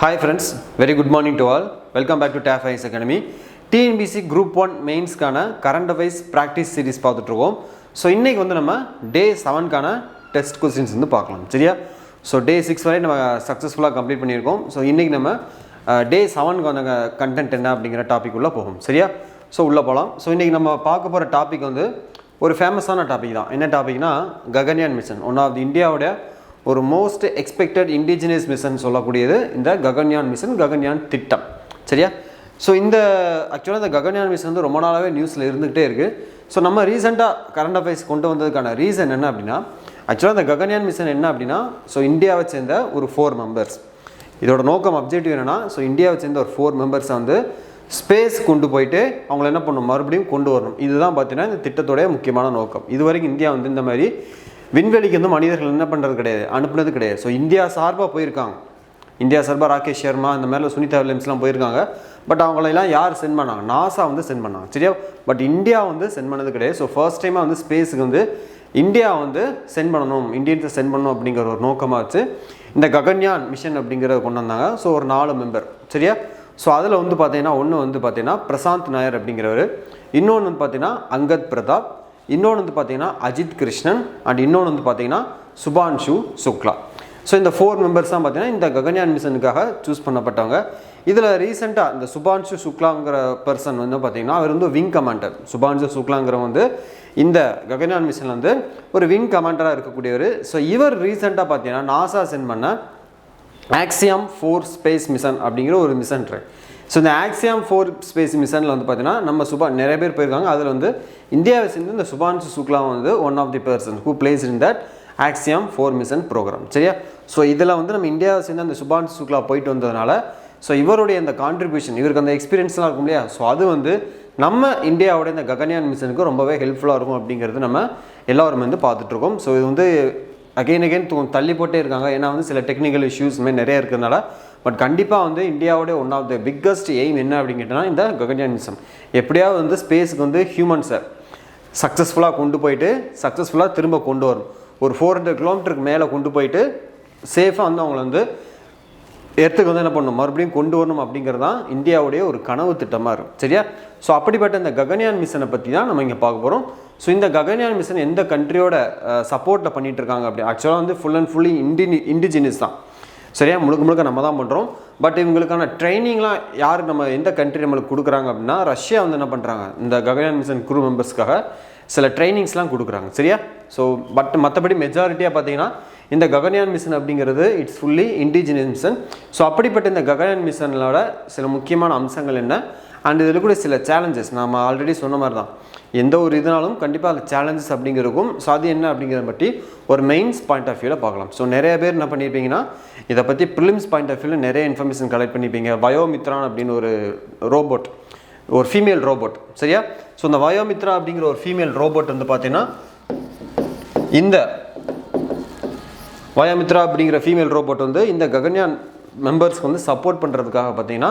Hi friends, very good morning to all. Welcome back to TAFIS Academy. TNPsc Group 1 Mains கான current affairs practice series பார்த்துட்டு இருக்கோம். So இன்னைக்கு வந்து நம்ம டே 7 கான டெஸ்ட் கொஸ்டின்ஸ் வந்து பார்க்கலாம். சரியா? ஸோ டே 6 வரை நம்ம சக்ஸஸ்ஃபுல்லாக கம்ப்ளீட் பண்ணியிருக்கோம். ஸோ இன்னைக்கு நம்ம டே 7 கான கண்டென்ட் என்ன அப்படிங்கிற டாபிக் உள்ள போகும். சரியா? ஸோ உள்ளே போகலாம். ஸோ இன்னைக்கு நம்ம பார்க்க போகிற டாபிக் வந்து ஒரு ஃபேமஸான டாபிக் தான். என்ன டாபிக்னா Gaganyaan mission. One of the இந்தியாவோட ஒரு மோஸ்ட் எக்ஸ்பெக்டட் இண்டிஜினியஸ் மிஷன் சொல்லக்கூடியது இந்த ககன்யான் மிஷன், ககன்யான் திட்டம். சரியா? ஸோ இந்த ஆக்சுவலாக இந்த ககன்யான் மிஷன் வந்து ரொம்ப நாளாகவே நியூஸில் இருந்துகிட்டே இருக்குது. ஸோ நம்ம ரீசெண்டாக கரண்ட் அஃபேர்ஸ் கொண்டு வந்ததுக்கான ரீசன் என்ன அப்படின்னா, ஆக்சுவலாக இந்த ககன்யான் மிஷன் என்ன அப்படின்னா, ஸோ இந்தியாவை சேர்ந்த ஒரு 4 மெம்பர்ஸ். இதோட நோக்கம் அப்ஜெக்டிவ் என்னென்னா, ஸோ இந்தியாவை சேர்ந்த ஒரு 4 மெம்பர்ஸை வந்து ஸ்பேஸ் கொண்டு போயிட்டு அவங்கள என்ன பண்ணணும், மறுபடியும் கொண்டு வரணும். இதுதான் பார்த்தீங்கன்னா இந்த திட்டத்தோடைய முக்கியமான நோக்கம். இது வரைக்கும் இந்தியா வந்து இந்த மாதிரி விண்வெளிக்கு வந்து மனிதர்கள் என்ன பண்ணுறது கிடையாது, அனுப்புனது கிடையாது. ஸோ இந்தியா சார்பாக போயிருக்காங்க. இந்தியா சார்பாக ராகேஷ் சர்மா இந்த மாதிரிலாம் சுனிதா வில்லியம்ஸ்லாம் போயிருக்காங்க. பட் அவங்களெல்லாம் யார் சென்ட் பண்ணாங்க? நாசா வந்து சென்ட் பண்ணாங்க. சரியா? பட் இந்தியா வந்து சென்ட் பண்ணது கிடையாது. ஸோ ஃபர்ஸ்ட் டைமாக வந்து ஸ்பேஸுக்கு வந்து இந்தியா வந்து சென்ட் பண்ணணும், இந்தியன்ஸை சென்ட் பண்ணணும் அப்படிங்கிற ஒரு நோக்கமாக வச்சு இந்த ககன்யான் மிஷன் அப்படிங்கிறத கொண்டு வந்தாங்க. ஸோ ஒரு 4 மெம்பர். சரியா? ஸோ அதில் வந்து பார்த்தீங்கன்னா ஒன்று வந்து பார்த்தீங்கன்னா பிரசாந்த் நாயர் அப்படிங்கிறவர், இன்னொன்று வந்து பார்த்தீங்கன்னா அங்கத் பிரதாப், இன்னொன்று வந்து பார்த்தீங்கன்னா அஜித் கிருஷ்ணன், அண்ட் இன்னொன்று வந்து பார்த்தீங்கன்னா சுபான்ஷு சுக்லா. ஸோ இந்த 4 மெம்பர்ஸ் தான் பார்த்தீங்கன்னா இந்த ககன்யான் மிஷனுக்காக சூஸ் பண்ணப்பட்டவங்க. இதில் ரீசெண்டாக இந்த சுபான்ஷு சுக்லாங்கிற பர்சன் வந்து பார்த்தீங்கன்னா அவர் வந்து விங் கமாண்டர். சுபான்ஷு சுக்லாங்கிறவங்க வந்து இந்த ககன்யான் மிஷனில் வந்து ஒரு விங் கமாண்டராக இருக்கக்கூடியவர். ஸோ இவர் ரீசெண்டாக பார்த்தீங்கன்னா நாசா சென்ட் பண்ண ஆக்சியம் 4 ஸ்பேஸ் மிஷன் அப்படிங்கிற ஒரு மிஷன் ட்ரை. ஸோ இந்த ஆக்சியம் 4 ஸ்பேஸ் மிஷனில் வந்து பார்த்தீங்கன்னா நம்ம நிறைய பேர் போயிருக்காங்க. அதில் வந்து இந்தியாவை சேர்ந்து இந்த சுபான்ஷு சுக்லா வந்து one of the person who place in that Axiom 4 mission program. சரியா? ஸோ இதில் வந்து நம்ம இந்தியாவை சேர்ந்து அந்த சுபான்ஷு சுக்லா போயிட்டு வந்ததுனால ஸோ இவருடைய அந்த கான்ட்ரிபியூஷன், இவருக்கு அந்த எக்ஸ்பீரியன்ஸ்லாம் இருக்கும் இல்லையா, ஸோ அது வந்து நம்ம இந்தியாவோட இந்த ககன்யான் மிஷனுக்கு ரொம்பவே ஹெல்ப்ஃபுல்லாக இருக்கும் அப்படிங்கிறது நம்ம எல்லோரும் வந்து பார்த்துட்ருக்கோம். ஸோ இது வந்து அகெயின் தள்ளி போட்டே இருக்காங்க. ஏன்னா வந்து சில டெக்னிக்கல் இஷ்யூஸ் மாதிரி நிறைய இருக்கிறதுனால. பட் கண்டிப்பாக வந்து இந்தியாவோட one of the biggest aim என்ன அப்படிங்கிட்டனா இந்த ககன்யான் மிஷன். எப்படியாவது வந்து ஸ்பேஸுக்கு வந்து ஹியூமன்ஸை சக்ஸஸ்ஃபுல்லாக கொண்டு போயிட்டு சக்ஸஸ்ஃபுல்லாக திரும்ப கொண்டு வரும். ஒரு 400 கிலோமீட்டருக்கு மேலே கொண்டு போயிட்டு சேஃபாக வந்து அவங்கள வந்து எர்த்துக்கு வந்து என்ன பண்ணணும், மறுபடியும் கொண்டு வரணும் அப்படிங்கிறது தான் இந்தியாவுடைய ஒரு கனவு திட்டமாக இருக்கும். சரியா? ஸோ அப்படிப்பட்ட இந்த ககன்யான் மிஷனை பற்றி தான் நம்ம இங்கே பார்க்க போகிறோம். ஸோ இந்த ககன்யான் மிஷன் எந்த கண்ட்ரியோட சப்போர்ட்டில் பண்ணிகிட்டு இருக்காங்க அப்படி, ஆக்சுவலாக வந்து ஃபுல் அண்ட் ஃபுல்லி இண்டிஜினியஸ் தான். சரியா? முழுக்க நம்ம தான் பண்ணுறோம். பட் இவங்களுக்கான ட்ரைனிங்லாம் யார், நம்ம எந்த கண்ட்ரி நம்மளுக்கு கொடுக்குறாங்க அப்படின்னா, ரஷ்யா வந்து என்ன பண்ணுறாங்க, இந்த ககன்யான் மிஷன் குரூ மெம்பர்ஸ்க்காக சில ட்ரைனிங்ஸ்லாம் கொடுக்குறாங்க. சரியா? ஸோ பட் மற்றபடி மெஜாரிட்டியாக பார்த்தீங்கன்னா இந்த ககன்யான் மிஷன் அப்படிங்கிறது it's fully indigenous mission. So அப்படிப்பட்ட இந்த ககன்யான் மிஷனோட சில முக்கியமான அம்சங்கள் என்ன, அண்ட் இதில் கூட சில சேலஞ்சஸ் நம்ம ஆல்ரெடி சொன்ன மாதிரி தான். எந்த ஒரு இதனாலும் கண்டிப்பாக அது சேலஞ்சஸ் அப்படிங்கிறதுக்கும். ஸோ அது என்ன அப்படிங்கிறத பற்றி ஒரு மெயின்ஸ் பாயிண்ட் ஆஃப் வியூவில் பார்க்கலாம். ஸோ நிறைய பேர் என்ன பண்ணியிருப்பீங்கன்னா, இதை பற்றி ப்ரிலிம்ஸ் பாயிண்ட் ஆஃப் வியூவில் நிறைய இன்ஃபர்மேஷன் கலெக்ட் பண்ணியிருப்பீங்க. வயோமித்ரான் அப்படின்னு ஒரு ரோபோட், ஒரு ஃபீமேல் ரோபோட். சரியா? ஸோ இந்த வயோமித்ரா அப்படிங்கிற ஒரு ஃபீமேல் ரோபோட் வந்து பார்த்தீங்கன்னா, இந்த வயோமித்ரா அப்படிங்கிற ஃபீமேல் ரோபோட் வந்து இந்த ககன்யான் மெம்பர்ஸ்க்கு வந்து சப்போர்ட் பண்ணுறதுக்காக பார்த்தீங்கன்னா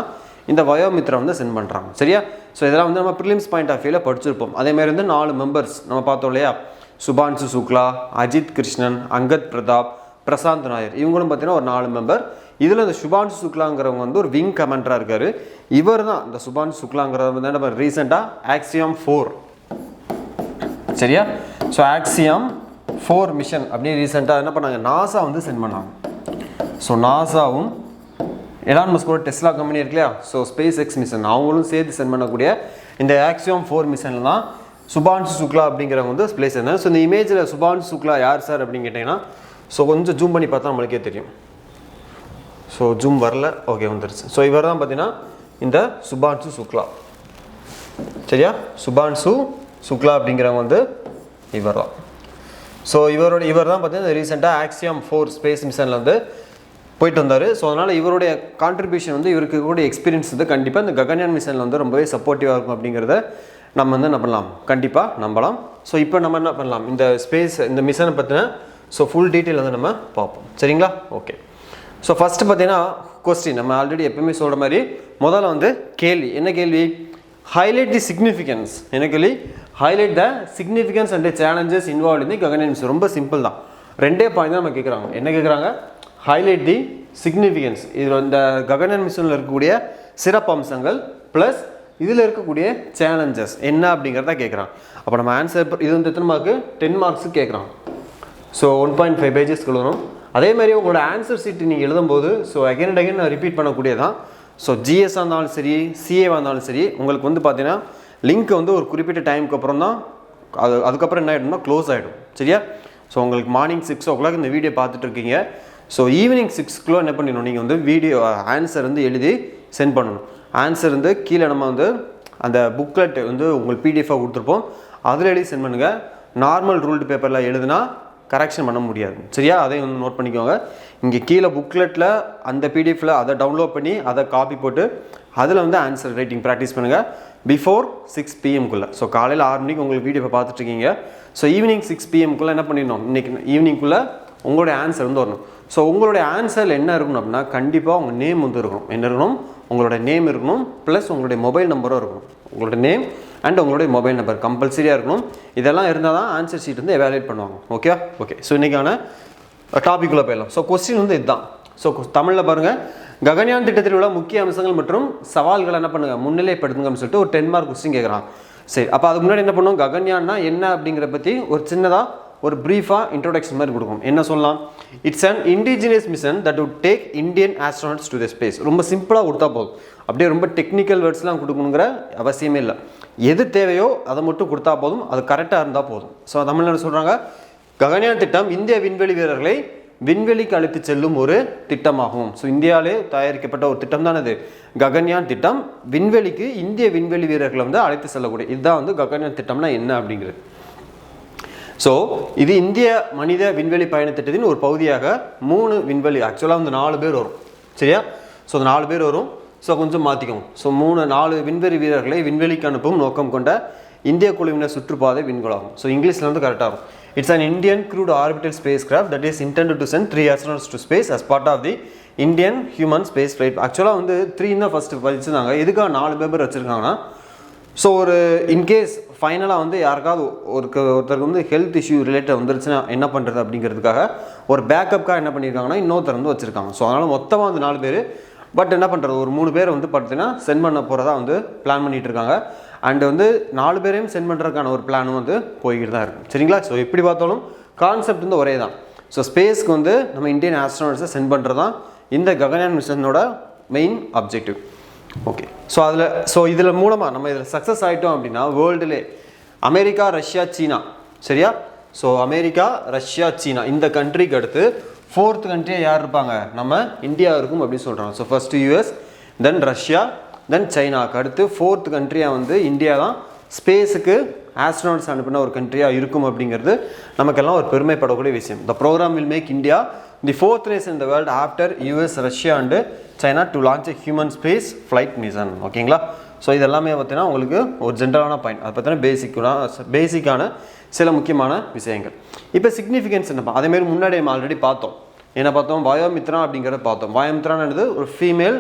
இந்த வயோமித்ரா வந்து சென்ட் பண்ணுறாங்க. சரியா? ஸோ இதெல்லாம் வந்து நம்ம ப்ரிலிம்ஸ் பாயிண்ட் ஆஃப் வியூவில் படிச்சிருப்போம். அதேமாதிரி வந்து 4 மெம்பர்ஸ் நம்ம பார்த்தோம் இல்லையா, சுபான்ஷு சுக்லா, அஜித் கிருஷ்ணன், அங்கத் பிரதாப், பிரசாந்த் நாயர், இவங்களும் பார்த்தீங்கன்னா ஒரு 4 மெம்பர். இதில் இந்த சுபான்ஷு சுக்லாங்கிறவங்க வந்து ஒரு விங் கமாண்டராக இருக்கார். இவர் தான் இந்த சுபான்ஷு சுக்லாங்கிறவர் வந்து நம்ம ரீசெண்டாக ஆக்சியம் 4, சரியா, ஸோ ஆக்சியம் 4 மிஷன் அப்படின்னு ரீசெண்டாக என்ன பண்ணாங்க, நாசா வந்து சென்ட் பண்ணாங்க. ஸோ நாசாவும் எலான் மஸ்கோட டெஸ்லா கம்பெனி இருக்கு இல்லையா, ஸோ ஸ்பேஸ் எக்ஸ் மிஷன் அவங்களும் சேர்த்து சென்ட் பண்ணக்கூடிய இந்த ஆக்சியம் 4 மிஷனில் தான் சுபான்ஷு சுக்லா அப்படிங்கிறவங்க வந்து பிளேஸ் இருந்தாங்க. ஸோ இந்த இமேஜில் சுபான்ஷு சுக்லா யார் சார் அப்படின்னு கேட்டிங்கன்னா, ஸோ கொஞ்சம் ஜூம் பண்ணி பார்த்தா நம்மளுக்கே தெரியும். ஸோ ஜூம் வரல, ஓகே வந்துருச்சு. ஸோ இவர் தான் பார்த்தீங்கன்னா இந்த சுபான்ஷு சுக்லா. சரியா? சுபான்ஷு சுக்லா அப்படிங்கிறவங்க வந்து இவர் தான். ஸோ இவர் தான் பார்த்தீங்கன்னா ரீசெண்டாக ஆக்சியம் 4 ஸ்பேஸ் மிஷனில் வந்து போயிட்டு வந்தார். ஸோ அதனால் இவருடைய கான்ட்ரிபியூஷன் வந்து இவருக்கு கூட எக்ஸ்பீரியன்ஸ் வந்து கண்டிப்பாக இந்த ககன்யான் மிஷனில் வந்து ரொம்பவே சப்போர்ட்டிவாக இருக்கும் அப்படிங்கிறத நம்ம வந்து என்ன பண்ணலாம், கண்டிப்பாக நம்பலாம். ஸோ இப்போ நம்ம என்ன பண்ணலாம், இந்த ஸ்பேஸ் இந்த மிஷனை பற்றின ஸோ ஃபுல் டீட்டெயில் வந்து நம்ம பார்ப்போம். சரிங்களா? ஓகே. ஸோ ஃபஸ்ட்டு பார்த்தீங்கன்னா கொஸ்டின் நம்ம ஆல்ரெடி எப்பவுமே சொல்கிற மாதிரி முதல்ல வந்து கேள்வி. என்ன கேள்வி? ஹைலைட் தி சிக்னிஃபிகன்ஸ். என்ன கேள்வி? Highlight the significance and challenges involve in the Gaganyaan mission. ரொம்ப சிம்பிள் தான். 2 பாயிண்ட் தான் நம்ம கேட்குறாங்க. என்ன கேட்குறாங்க? ஹைலைட் தி சிக்னிஃபிகன்ஸ், இது இந்த ககன்யான் மிஷனில் இருக்கக்கூடிய சிறப்பம்சங்கள் ப்ளஸ் இதில் இருக்கக்கூடிய சேலஞ்சஸ் என்ன அப்படிங்கிறத கேட்குறான். அப்போ நம்ம ஆன்சர் இது வந்து எத்தனை மார்க்கு? 10 மார்க்ஸுக்கு கேட்குறான். ஸோ 1.5 பேஜஸ்க்கு வரும். அதே மாதிரி உங்களோட ஆன்சர் ஷீட் நீங்கள் எழுதும்போது ஸோ அகைன் அண்ட் அகைன் நான் ரிப்பீட் பண்ணக்கூடியதான். ஸோ ஜிஎஸ்ஸாக இருந்தாலும் சரி, சிஏவாக இருந்தாலும் சரி, உங்களுக்கு வந்து பார்த்தீங்கன்னா லிங்க் வந்து ஒரு குறிப்பிட்ட டைமுக்கு அப்புறம் தான் அதுக்கப்புறம் என்ன ஆகிடும்னா க்ளோஸ் ஆகிடும். சரியா? ஸோ உங்களுக்கு மார்னிங் 6 o'clock இந்த வீடியோ பார்த்துட்டு இருக்கீங்க. ஸோ ஈவினிங் 6 என்ன பண்ணிடணும், நீங்கள் வந்து வீடியோ ஆன்சர் வந்து எழுதி சென்ட் பண்ணணும். ஆன்சர் வந்து கீழே நம்ம வந்து அந்த புக்லெட் வந்து உங்களுக்கு பிடிஎஃபாக கொடுத்துருப்போம், அதில் எழுதி சென்ட் பண்ணுங்கள். நார்மல் ரூல்டு பேப்பரில் எழுதுனா கரெக்ஷன் பண்ண முடியாது. சரியா? அதையும் வந்து நோட் பண்ணிக்கோங்க. இங்கே கீழே புக்லெட்டில் அந்த பிடிஎஃபில் அதை டவுன்லோட் பண்ணி அதை காப்பி போட்டு அதில் வந்து ஆன்சர் ரைட்டிங் ப்ராக்டிஸ் பண்ணுங்கள் பிஃபோர் 6 PM ஸோ காலையில் 6 மணிக்கு உங்களுக்கு வீடியோவை பார்த்துட்ருக்கீங்க. ஸோ ஈவினிங் 6 PM என்ன பண்ணிடணும், இன்றைக்கி ஈவினிங்குள்ளே உங்களுடைய ஆன்சர் வந்து வரணும். ஸோ உங்களுடைய ஆன்சரில் என்ன இருக்கணும் அப்படின்னா கண்டிப்பாக உங்கள் நேம் வந்து இருக்கணும். என்ன இருக்கணும்? உங்களோட நேம் இருக்கணும் ப்ளஸ் உங்களுடைய மொபைல் நம்பரும் இருக்கணும். உங்களோட நேம் அண்ட் உங்களுடைய மொபைல் நம்பர் கம்பல்சரியாக இருக்கணும். இதெல்லாம் இருந்தால் தான் ஆன்சர் ஷீட் வந்து எவாலுவேட் பண்ணுவாங்க. Okay okay. ஸோ இன்றைக்கான டாபிக்குள்ளே போயிடலாம். ஸோ கொஸ்டின் வந்து இதுதான். ஸோ தமிழில் பாருங்கள், ககன்யான் திட்டத்தில் உள்ள முக்கிய அம்சங்கள் மற்றும் சவால்களை என்ன பண்ணுங்கள் முன்னிலைப்படுத்துங்கன்னு சொல்லிட்டு ஒரு 10 மார்க் கொஸ்டின் கேட்குறான். சரி, அப்போ அதுக்கு முன்னாடி என்ன பண்ணுவோம், ககன்யான்னா என்ன அப்படிங்கிறத பற்றி ஒரு சின்னதாக ஒரு ப்ரீஃபாக இன்ட்ரோடக்ஷன் மாதிரி கொடுக்கும். என்ன சொல்லலாம்? It's an indigenous mission that would take Indian astronauts to the space. ரொம்ப சிம்பிளாக கொடுத்தா போதும், அப்படியே ரொம்ப டெக்னிக்கல் வேர்ட்ஸ்லாம் கொடுக்கணுங்கிற அவசியமே இல்லை. எது தேவையோ அதை மட்டும் கொடுத்தா போதும், அது கரெக்டாக இருந்தால் போதும். ஸோ தமிழில் என்ன சொல்கிறாங்க, ககன்யான் திட்டம் இந்திய விண்வெளி வீரர்களை விண்வெளிக்கு அழைத்து செல்லும் ஒரு திட்டமாகும். ஸோ இந்தியாவிலே தயாரிக்கப்பட்ட ஒரு திட்டம் தான் இது ககன்யான் திட்டம். விண்வெளிக்கு இந்திய விண்வெளி வீரர்களை வந்து அழைத்து செல்லக்கூடிய இதுதான் வந்து ககன்யான் திட்டம்னா என்ன அப்படிங்கிறது. ஸோ இது இந்திய மனித விண்வெளி பயண திட்டத்தின் ஒரு பகுதியாக 3 விண்வெளி, ஆக்சுவலாக வந்து 4 பேர் வரும். சரியா? ஸோ 4 பேர் வரும். ஸோ கொஞ்சம் மாற்றிக்கோங்க. ஸோ 4 விண்வெளி வீரர்களை விண்வெளிக்கு அனுப்பும் நோக்கம் கொண்ட இந்திய குழுவினர் சுற்றுப்பாதை விண்கலாகும். ஸோ இங்கிலீஷில் வந்து கரெக்டாக இருக்கும். It's an Indian crewed orbital space craft that is intended to send 3 astronauts to space as part of the Indian human space flight. ஆக்சுவலாக வந்து 3 தான் ஃபஸ்ட்டு வச்சுருந்தாங்க. எதுக்காக 4 பேர் வச்சுருக்காங்கன்னா, ஸோ ஒரு இன்கேஸ் ஃபைனலாக வந்து யாருக்காவது ஒருத்தருக்கு வந்து ஹெல்த் இஷ்யூ ரிலேட்டட் வந்துருச்சுன்னா என்ன பண்ணுறது அப்படிங்கிறதுக்காக ஒரு பேக்கப்புக்காக என்ன பண்ணியிருக்காங்கன்னா இன்னொருத்தர் வந்து வச்சுருக்காங்க. ஸோ அதனால் மொத்தமாக வந்து 4 பேர். பட் என்ன பண்ணுறது, ஒரு 3 பேர் வந்து பார்த்தீங்கன்னா சென்ட் பண்ண போகிறதா வந்து பிளான் பண்ணிகிட்டு இருக்காங்க. அண்ட் வந்து 4 பேரையும் சென்ட் பண்ணுறதுக்கான ஒரு பிளானும் வந்து போய்கிட்டு தான் இருக்குது. சரிங்களா? ஸோ எப்படி பார்த்தாலும் கான்செப்ட் வந்து ஒரே தான். ஸோ ஸ்பேஸ்க்கு வந்து நம்ம இந்தியன் ஆஸ்ட்ரோனட்ஸை சென்ட் பண்ணுறது தான் இந்த ககன்யான் மிஷனோட மெயின் அப்ஜெக்டிவ். ஓகே. ஸோ இதில் மூலமாக நம்ம இதில் சக்ஸஸ் ஆகிட்டோம் அப்படின்னா வேர்ல்டுலே அமெரிக்கா, ரஷ்யா, சீனா. சரியா? ஸோ அமெரிக்கா, ரஷ்யா, சீனா இந்த கண்ட்ரிக்கு அடுத்து 4th கண்ட்ரியாக யார் இருப்பாங்க, நம்ம இந்தியா இருக்கும் அப்படின்னு சொல்கிறாங்க. ஸோ ஃபஸ்ட்டு யூஎஸ், தென் ரஷ்யா, தென் சைனாவுக்கு அடுத்து 4th கண்ட்ரியாக வந்து இந்தியா தான் ஸ்பேஸுக்கு ஆஸ்ட்ரோனட்ஸ் அனுப்பின ஒரு கண்ட்ரியாக இருக்கும் அப்படிங்கிறது நமக்கெல்லாம் ஒரு பெருமைப்படக்கூடிய விஷயம். The programme will make India the 4th nation in the world after US, Russia and China to launch a human space flight mission. ஓகேங்களா? ஸோ இதெல்லாமே பார்த்தீங்கன்னா உங்களுக்கு ஒரு ஜென்ரலான பாயிண்ட், அதை பார்த்தீங்கன்னா பேசிக்கான சில முக்கியமான விஷயங்கள். இப்போ சிக்னிஃபிகன்ஸ் என்னப்பா, அதேமாரி முன்னாடி நம்ம ஆல்ரெடி பார்த்தோம். என்ன பார்த்தோம், வாயோமித்ரா அப்படிங்கிறத பார்த்தோம். வாயோமித்ரானது ஒரு ஃபீமேல்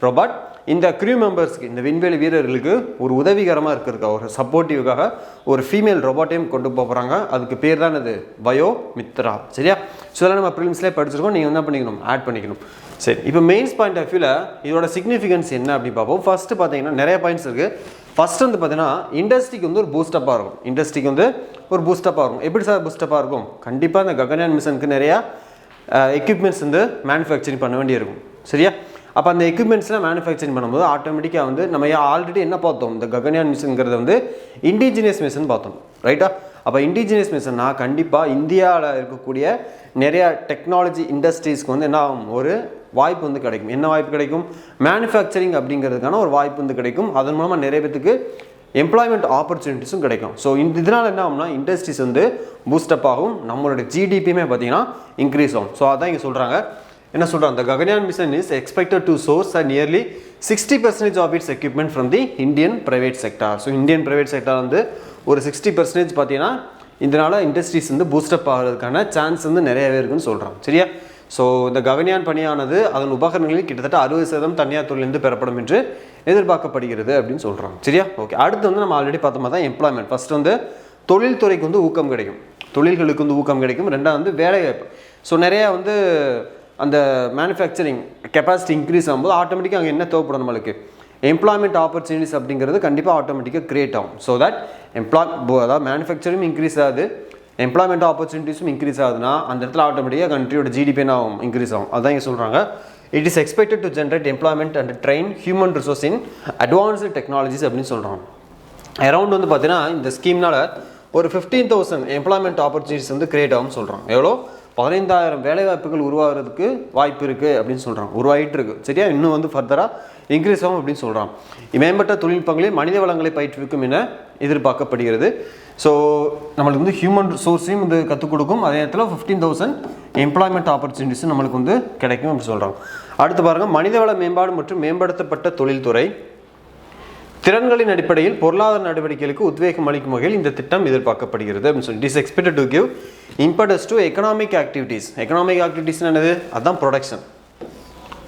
ரோபாட் இந்த க்ரூ மெம்பர்ஸ்க்கு, இந்த விண்வெளி வீரர்களுக்கு ஒரு உதவிகரமாக இருக்கிறதுக்கா, ஒரு சப்போர்ட்டிவ்காக ஒரு ஃபீமேல் ரோபாட்டையும் கொண்டு போகிறாங்க. அதுக்கு பேர் தான் இது வாயோமித்ரா. சரியா? ஸோ இதெல்லாம் நம்ம ப்ரிலிம்ஸ்லேயே படிச்சிருக்கோம், நீங்கள் என்ன பண்ணிக்கணும், ஆட் பண்ணிக்கணும். சரி, இப்போ மெயின்ஸ் பாயிண்ட் ஆஃப் வியூவில் இதோட சிக்னிஃபிகன்ஸ் என்ன அப்படின்னு பார்ப்போம். ஃபஸ்ட்டு பார்த்தீங்கன்னா நிறைய பாயிண்ட்ஸ் இருக்குது. ஃபஸ்ட்டு வந்து பார்த்தீங்கன்னா இண்டஸ்ட்ரிக்கு வந்து ஒரு பூஸ்டப்பாக இருக்கும். எப்படி சார் பூஸ்டப்பாக இருக்கும்? கண்டிப்பாக இந்த ககன்யான் மிஷனுக்கு நிறையா எக்யூப்மெண்ட்ஸ் வந்து மேனுஃபேக்சரிங் பண்ண வேண்டியிருக்கும். சரியா? அப்போ அந்த எக்யூப்மெண்ட்ஸ்லாம் மேனுஃபேக்சரிங் பண்ணும்போது ஆட்டோமேட்டிக்காக வந்து நம்ம ஆல்ரெடி என்ன பார்த்தோம், இந்த ககன்யான் மிஷன்ங்கிறது வந்து இண்டிஜினியஸ் மிஷன் பார்த்தோம். ரைட்டா? அப்போ இண்டிஜினியஸ் மிஷன்னா கண்டிப்பாக இந்தியாவில் இருக்கக்கூடிய நிறைய டெக்னாலஜி இண்டஸ்ட்ரீஸ்க்கு வந்து என்ன ஆகும், ஒரு வாய்ப்பு வந்து கிடைக்கும். என்ன வாய்ப்பு கிடைக்கும்? மேனுஃபேக்சரிங் அப்படிங்கிறதுக்கான ஒரு வாய்ப்பு வந்து கிடைக்கும். அதன் மூலமாக நிறைய பேருக்கு எம்ப்ளாய்மெண்ட் ஆப்பர்ச்சுனிட்டிஸும் கிடைக்கும். ஸோ இதனால் என்ன ஆகும்னா இண்டஸ்ட்ரீஸ் வந்து பூஸ்டப் ஆகும், நம்மளுடைய ஜிடிபியுமே பார்த்தீங்கன்னா இன்க்ரீஸ் ஆகும். ஸோ அதான் இங்கே சொல்கிறாங்க. என்ன சொல்கிறாங்க, the Gaganyaan mission is expected to source nearly 60% of its equipment from the Indian private sector. So Indian private sector வந்து ஒரு 60% பார்த்தீங்கன்னா இதனால் இண்டஸ்ட்ரீஸ் வந்து பூஸ்டப் ஆகிறதுக்கான சான்ஸ் வந்து நிறையவே இருக்குன்னு சொல்கிறாங்க. சரியா? ஸோ இந்த ககன்யான் பணியானது அதன் உபகரணங்களில் கிட்டத்தட்ட 60% தனியார் துறையிலிருந்து பெறப்படும் என்று எதிர்பார்க்கப்படுகிறது அப்படின்னு சொல்கிறாங்க. சரியா? ஓகே. அடுத்து வந்து நம்ம ஆல்ரெடி பார்த்த மாதிரி தான் எம்ப்ளாய்மெண்ட். ஃபஸ்ட்டு வந்து தொழில்துறைக்கு வந்து ஊக்கம் கிடைக்கும், தொழில்களுக்கு வந்து ஊக்கம் கிடைக்கும். ரெண்டாவது வந்து வேலைவாய்ப்பு. ஸோ நிறையா வந்து அந்த மேனுஃபேக்சரிங் கெப்பாசிட்டி இன்க்ரீஸ் ஆகும்போது ஆட்டோமேட்டிக்காக அங்கே என்ன தேவைப்படும் நம்மளுக்கு எம்ப்ளாய்மெண்ட் ஆப்பர்ச்சுனிட்டிஸ் அப்படிங்கிறது கண்டிப்பாக ஆட்டோமேட்டிக்காக க்ரியேட் ஆகும். ஸோ தட் அதாவது மேனுஃபேக்சரிங் இன்க்ரீஸ் ஆகுது, எம்ப்ளாய்மெண்ட் ஆப்பர்ச்சுனிட்டிஸும் இன்க்ரீஸ் ஆகுதுன்னா அந்த இடத்துல ஆட்டோமேட்டிக்காக கண்ட்ரியோட ஜிடிபி என்ன ஆகும், இன்க்ரீஸ் ஆகும். அதான் இங்கே சொல்கிறாங்க it is expected to generate employment and train human resource in advanced technologies அப்படின்னு சொல்கிறாங்க. அரௌண்ட் வந்து பார்த்தீங்கன்னா இந்த ஸ்கீம்னால ஒரு 15,000 எம்ப்ளாய்மெண்ட் ஆப்பர்ச்சுனிட்டிஸ் வந்து கிரியேட் ஆகும்னு சொல்கிறாங்க. எவ்வளோ 15,000 வேலைவாய்ப்புகள் உருவாகிறதுக்கு வாய்ப்பு இருக்குது அப்படின்னு சொல்கிறாங்க. உருவாகிட்டு இருக்குது சரியா, இன்னும் வந்து ஃபர்தராக இன்க்ரீஸ் ஆகும் அப்படின்னு சொல்கிறாங்க. மேம்பட்ட தொழில்நுட்பங்களில் மனித வளங்களை பயிற்றுவிக்கும் என எதிர்பார்க்கப்படுகிறது. ஸோ நம்மளுக்கு வந்து ஹியூமன் ரிசோர்ஸையும் வந்து கற்றுக் கொடுக்கும், அதே நேரத்தில் 15,000 எம்ப்ளாய்மெண்ட் ஆப்பர்ச்சுனிட்டிஸும் நம்மளுக்கு வந்து கிடைக்கும் அப்படின்னு சொல்கிறாங்க. அடுத்து பாருங்கள், மனிதவள மேம்பாடு மற்றும் மேம்படுத்தப்பட்ட தொழில்துறை திறன்களின் அடிப்படையில் பொருளாதார நடவடிக்கைகளுக்கு உத்வேகம் அளிக்கும் வகையில் இந்த திட்டம் எதிர்பார்க்கப்படுகிறது அப்படின்னு சொல்லி it is expected to give impetus to economic activities. Economic activities என்னது, அதுதான் ப்ரொடக்ஷன்,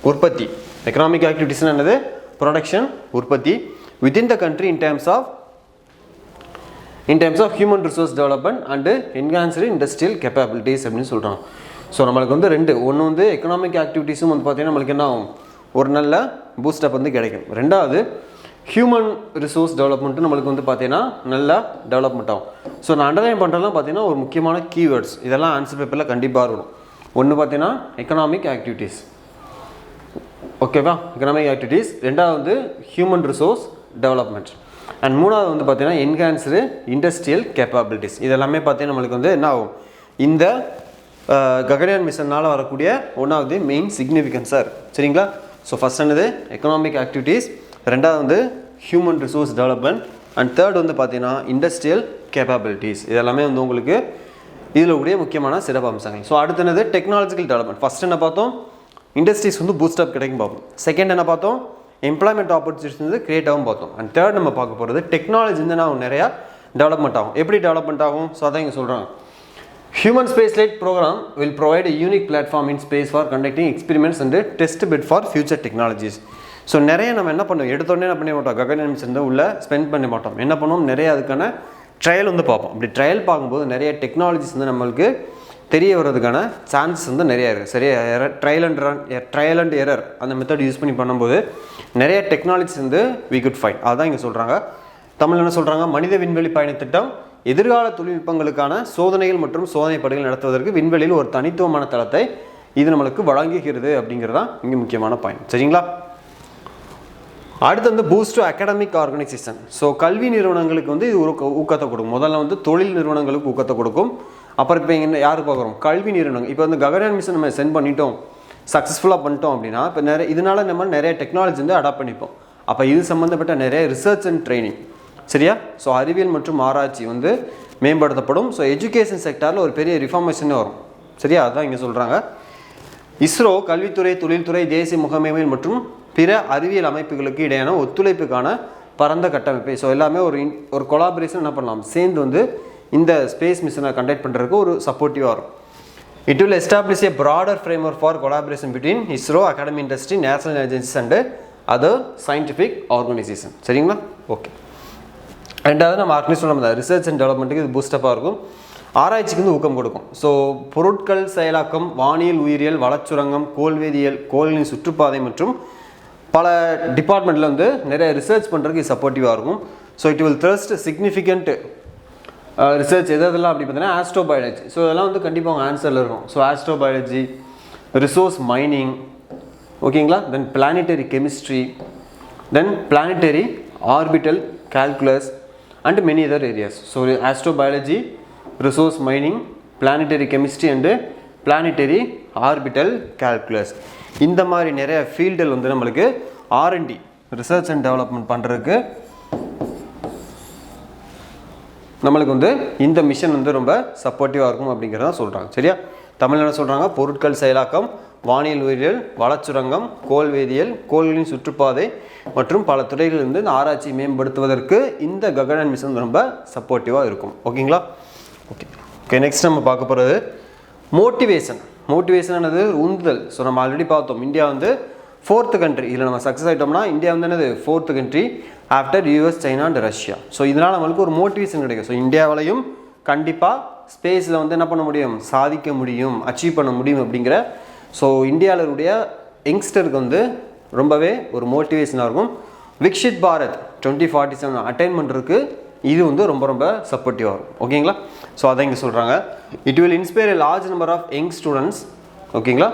உற்பத்தி. எக்கனாமிக் ஆக்டிவிட்டீஸ் என்னது, ப்ரொடக்ஷன், உற்பத்தி within the country in terms of human resource development and enhanced industrial capabilities அப்படின்னு சொல்கிறாங்க. ஸோ நம்மளுக்கு வந்து ஒன்று வந்து எக்கனாமிக் ஆக்டிவிட்டீஸும் வந்து பார்த்தீங்கன்னா நம்மளுக்கு என்ன ஆகும், ஒரு நல்ல பூஸ்டப் வந்து கிடைக்கும். ரெண்டாவது ஹியூமன் ரிசோர்ஸ் டெவலப்மெண்ட்டு நம்மளுக்கு வந்து பார்த்தீங்கன்னா நல்லா டெவலப்மெண்ட் ஆகும். ஸோ நான் அண்டர்லைன் பண்ணுறதுலாம் பார்த்தீங்கன்னா ஒரு முக்கியமான கீவேர்ட்ஸ், இதெல்லாம் ஆன்சர் பேப்பரில் கண்டிப்பாக இருக்கணும். ஒன்று பார்த்தீங்கன்னா எக்கனாமிக் ஆக்டிவிட்டீஸ், ஓகேவா, எக்கனாமிக் ஆக்டிவிட்டீஸ். ரெண்டாவது வந்து ஹியூமன் ரிசோர்ஸ் டெவலப்மெண்ட் அண்ட் மூணாவது வந்து பார்த்தீங்கன்னா என்ஹான்ஸ்டு இண்டஸ்ட்ரியல் கேப்பபிலிட்டிஸ். இதெல்லாமே பார்த்தீங்கன்னா நம்மளுக்கு வந்து என்ன ஆகும், இந்த ககன்யான் மிஷனால் வரக்கூடிய ஒன்றாவது மெயின் சிக்னிஃபிகன்ஸாக இருக்குது சரிங்களா. ஸோ ஃபஸ்ட் என்னது எக்கனாமிக் ஆக்டிவிட்டீஸ், ரெண்டாவது வந்து human resource development and third வந்து பார்த்தீங்கன்னா இண்டஸ்ட்ரியல் கேப்பபிலிட்டிஸ். இதெல்லாமே வந்து உங்களுக்கு இதில் கூடிய முக்கியமான சிறப்பு அம்சங்கள். ஸோ அடுத்து என்னது டெக்னாலஜிக்கல் டெவலப்மெண்ட். ஃபஸ்ட் என்ன பார்த்தோம், இண்டஸ்ட்ரீஸ் வந்து பூஸ்டப் கிடைக்கும் பார்ப்போம். செகண்ட் என்ன பார்த்தோம், எம்ப்ளாய்மெண்ட் ஆப்பர்ச்சுனிட்டிஸ் வந்து கிரியேட் ஆகும் பார்த்தோம். அண்ட் தேர்ட் நம்ம பார்க்க போகிறது டெக்னாலஜி வந்து நான் நிறையா டெவலப்மெண்ட் ஆகும். எப்படி டெவலப்மெண்ட் ஆகும், ஸோ அதான் இங்கே சொல்கிறாங்க. Human Spaceflight Program will provide a unique platform in space for conducting experiments and test bed for future technologies. So நிறைய நம்ம என்ன பண்ணுவோம், எடுத்தோடனே என்ன பண்ண மாட்டோம், ககன்யான் மிஷன் வந்து உள்ளே ஸ்பெண்ட் பண்ண மாட்டோம். என்ன பண்ணுவோம், நிறைய அதுக்கான ட்ரையல் வந்து பார்ப்போம். அப்படி ட்ரையல் பார்க்கும்போது நிறைய டெக்னாலஜிஸ் வந்து நம்மளுக்கு தெரிய வர்றதுக்கான சான்சஸ் வந்து நிறையா இருக்குது சரியா. ட்ரையல் அண்ட் எரர் அந்த மெத்தட் யூஸ் பண்ணி பண்ணும்போது நிறைய டெக்னாலஜிஸ் வந்து we could find. அதான் இங்கே சொல்கிறாங்க. தமிழ் என்ன சொல்கிறாங்க, மனித விண்வெளி பயண திட்டம் எதிர்கால தொழில்நுட்பங்களுக்கான சோதனைகள் மற்றும் சோதனை பணிகள் நடத்துவதற்கு விண்வெளியில் ஒரு தனித்துவமான தளத்தை இது நம்மளுக்கு வழங்குகிறது அப்படிங்கிறதான் இங்கே முக்கியமான பாயிண்ட் சரிங்களா. அடுத்து வந்து boost to academic organisation. So கல்வி நிறுவனங்களுக்கு வந்து இது ஒரு ஊக்கத்தை கொடுக்கும். முதல்ல வந்து தொழில் நிறுவனங்களுக்கு ஊக்கத்தை கொடுக்கும். அப்புறம் இப்போ இங்கே யார் பார்க்குறோம், கல்வி நிறுவனங்கள். இப்போ வந்து ககன்யான் மிஷன் நம்ம சென்ட் பண்ணிட்டோம், சக்ஸஸ்ஃபுல்லாக பண்ணிட்டோம் அப்படின்னா இப்போ இதனால நம்ம நிறைய டெக்னாலஜி வந்து அடாப்ட் பண்ணிப்போம். அப்போ இது சம்மந்தப்பட்ட நிறைய ரிசர்ச் அண்ட் ட்ரைனிங் சரியா. ஸோ அறிவியல் மற்றும் ஆராய்ச்சி வந்து மேம்படுத்தப்படும். ஸோ எஜுகேஷன் செக்டாரில் ஒரு பெரிய ரிஃபார்மேஷனே வரும் சரியா. அதுதான் இங்கே சொல்கிறாங்க. இஸ்ரோ கல்வித்துறை, தொழில்துறை, தேசிய முகமைகள் மற்றும் பிற அறிவியல் அமைப்புகளுக்கு இடையான ஒத்துழைப்புக்கான பரந்த கட்டமைப்பை. ஸோ எல்லாமே ஒரு கொலாபரேஷன் என்ன பண்ணலாம், சேர்ந்து வந்து இந்த ஸ்பேஸ் மிஷனை கண்டக்ட் பண்ணுறதுக்கு ஒரு சப்போர்ட்டிவாக இருக்கும். It will establish A broader framework for collaboration between ISRO, academy, industry, national agencies and other scientific organisation சரிங்களா. ஓகே, ரெண்டாவது நம்ம ஆர்கனைஸ் பண்ண ரிசர்ச் அண்ட் டெவலப்மெண்ட்டுக்கு இது பூஸ்டப்பாக இருக்கும். ஆராய்ச்சிக்கு வந்து ஊக்கம் கொடுக்கும். ஸோ பொருட்கள் செயலாக்கம், வானியல், உயிரியல், வளச்சுரங்கம், கோள்வேதியியல், கோள்களின் சுற்றுப்பாதை மற்றும் பல டிபார்ட்மெண்ட்டில் வந்து நிறைய ரிசர்ச் பண்ணுறதுக்கு சப்போர்ட்டிவாக இருக்கும். So it will thrust significant research எதெல்லாம் அப்படி பார்த்தீங்கன்னா ஆஸ்ட்ரோபயாலஜி. ஸோ இதெல்லாம் வந்து கண்டிப்பாக அவங்க ஆன்சரில் இருக்கும். ஸோ ஆஸ்ட்ரோபயாலஜி, ரிசோர்ஸ் மைனிங், ஓகேங்களா, then planetary chemistry, then planetary orbital calculus and many other areas. So astrobiology, resource mining, planetary chemistry and planetary orbital calculus. இந்த மாதிரி நிறைய ஃபீல்டில் வந்து நம்மளுக்கு R&D ரிசர்ச் அண்ட் டெவலப்மெண்ட் பண்ணுறதுக்கு நம்மளுக்கு வந்து இந்த மிஷன் வந்து ரொம்ப சப்போர்ட்டிவாக இருக்கும் அப்படிங்கிறத சொல்கிறாங்க சரியா. தமிழ் என்ன சொல்கிறாங்க, பொருட்கள் செயலாக்கம், வானியல், உயிரியல், வளச்சுரங்கம், கோள்வேதியியல், கோள்களின் சுற்றுப்பாதை மற்றும் பல துறைகளிலிருந்து இந்த ஆராய்ச்சி மேம்படுத்துவதற்கு இந்த ககன்யான் மிஷன் ரொம்ப சப்போர்ட்டிவாக இருக்கும். ஓகேங்களா. ஓகே நெக்ஸ்ட் நம்ம பார்க்க போகிறது மோட்டிவேஷன். மோட்டிவேஷன் என்னது, உந்துதல். ஸோ நம்ம ஆல்ரெடி பார்த்தோம், இந்தியா வந்து 4th கண்ட்ரி. இதில் நம்ம சக்ஸஸ் ஆகிட்டோம்னா இந்தியா வந்து என்னது 4th country after US, China and Russia. So இதனால் நம்மளுக்கு ஒரு மோட்டிவேஷன் கிடைக்கும். ஸோ இந்தியாவிலையும் கண்டிப்பாக ஸ்பேஸில் வந்து என்ன பண்ண முடியும், சாதிக்க முடியும், அச்சீவ் பண்ண முடியும் அப்படிங்கிற ஸோ இந்தியாவிலுடைய யங்ஸ்டருக்கு வந்து ரொம்பவே ஒரு மோட்டிவேஷனாக இருக்கும். விக்ஷித் பாரத் 2047 அட்டைன் பண்ணுறதுக்கு இது வந்து ரொம்ப ரொம்ப சப்போர்ட்டிவாக இருக்கும். ஓகேங்களா? ஸோ அதை இங்கே சொல்கிறாங்க. It will inspire a large number of young students, ஓகேங்களா,